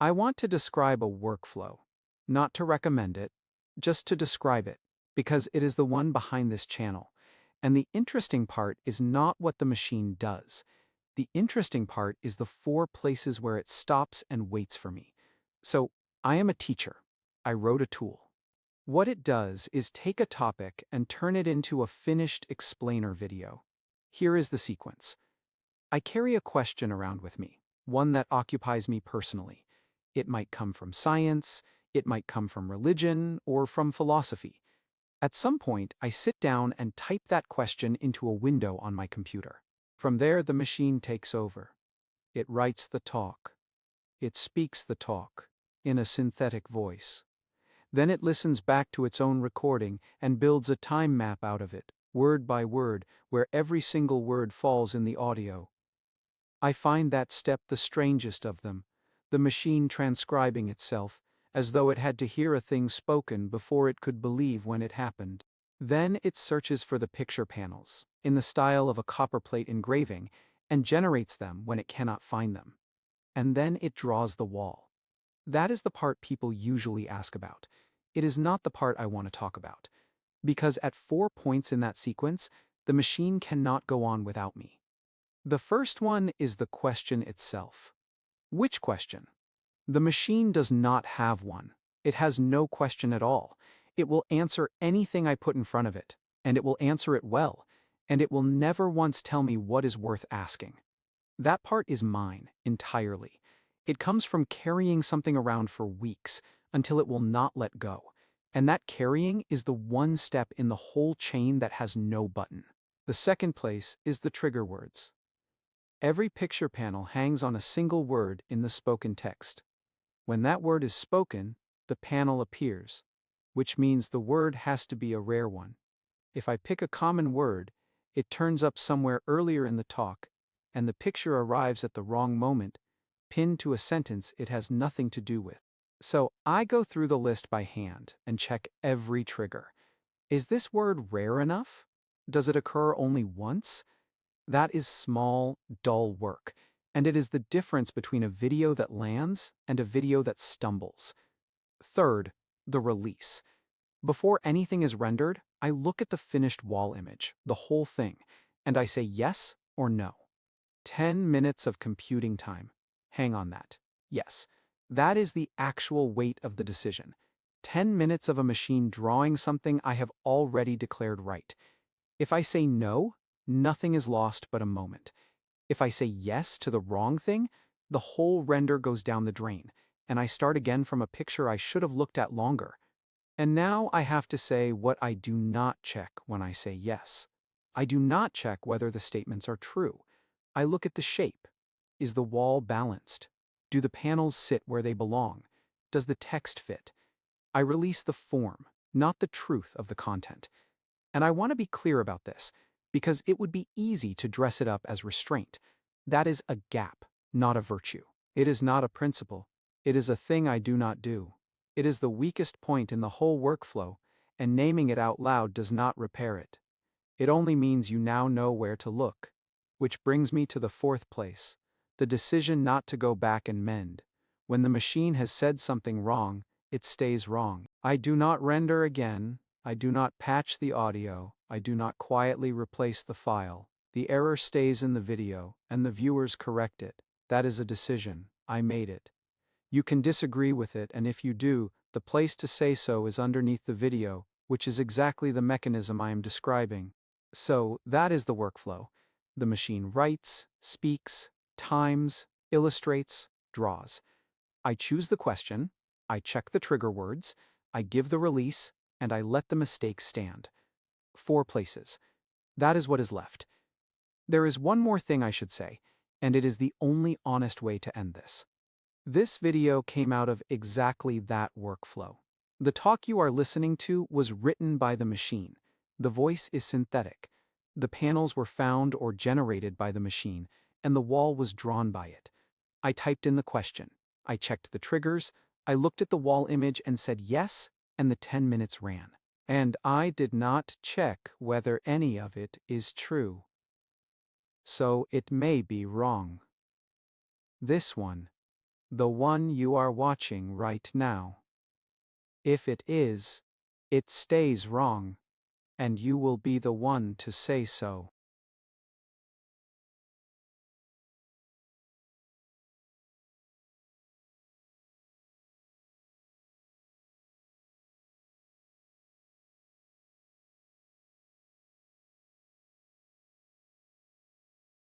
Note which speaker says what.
Speaker 1: I want to describe a workflow, not to recommend it, just to describe it, because it is the one behind this channel. And the interesting part is not what the machine does. The interesting part is the four places where it stops and waits for me. So, I am a teacher. I wrote a tool. What it does is take a topic and turn it into a finished explainer video. Here is the sequence. I carry a question around with me, one that occupies me personally. It might come from science, it might come from religion, or from philosophy. At some point, I sit down and type that question into a window on my computer. From there, the machine takes over. It writes the talk. It speaks the talk in a synthetic voice. Then it listens back to its own recording and builds a time map out of it, word by word, where every single word falls in the audio. I find that step the strangest of them, the machine transcribing itself, as though it had to hear a thing spoken before it could believe when it happened. Then it searches for the picture panels, in the style of a copperplate engraving, and generates them when it cannot find them. And then it draws the wall. That is the part people usually ask about. It is not the part I want to talk about. Because at 4 points in that sequence, the machine cannot go on without me. The first one is the question itself. Which question? The machine does not have one. It has no question at all. It will answer anything I put in front of it, and it will answer it well, and it will never once tell me what is worth asking. That part is mine, entirely. It comes from carrying something around for weeks, until it will not let go. And that carrying is the one step in the whole chain that has no button. The second place is the trigger words. Every picture panel hangs on a single word in the spoken text. When that word is spoken, the panel appears, which means the word has to be a rare one. If I pick a common word, it turns up somewhere earlier in the talk, and the picture arrives at the wrong moment, pinned to a sentence it has nothing to do with. So I go through the list by hand and check every trigger. Is this word rare enough? Does it occur only once? That is small, dull work, and it is the difference between a video that lands and a video that stumbles. Third, the release. Before anything is rendered, I look at the finished wall image, the whole thing, and I say yes or no. 10 minutes of computing time. Hang on that. Yes, that is the actual weight of the decision. 10 minutes of a machine drawing something I have already declared right. If I say no, nothing is lost but a moment. If I say yes to the wrong thing, the whole render goes down the drain, and I start again from a picture I should have looked at longer. And now I have to say what I do not check when I say yes. I do not check whether the statements are true. I look at the shape. Is the wall balanced? Do the panels sit where they belong? Does the text fit? I release the form, not the truth of the content. And I want to be clear about this, because it would be easy to dress it up as restraint. That is a gap, not a virtue. It is not a principle. It is a thing I do not do. It is the weakest point in the whole workflow, and naming it out loud does not repair it. It only means you now know where to look. Which brings me to the fourth place, the decision not to go back and mend. When the machine has said something wrong, it stays wrong. I do not render again. I do not patch the audio. I do not quietly replace the file. The error stays in the video, and the viewers correct it. That is a decision. I made it. You can disagree with it, and if you do, the place to say so is underneath the video, which is exactly the mechanism I am describing. So, that is the workflow. The machine writes, speaks, times, illustrates, draws. I choose the question, I check the trigger words, I give the release, and I let the mistake stand. 4 places. That is what is left. There is one more thing I should say, and it is the only honest way to end this. This video came out of exactly that workflow. The talk you are listening to was written by the machine. The voice is synthetic. The panels were found or generated by the machine, and the wall was drawn by it. I typed in the question. I checked the triggers. I looked at the wall image and said yes, and the 10 minutes ran. And I did not check whether any of it is true. So it may be wrong. This one The one you are watching right now. If it is, it stays wrong, and you will be the one to say so.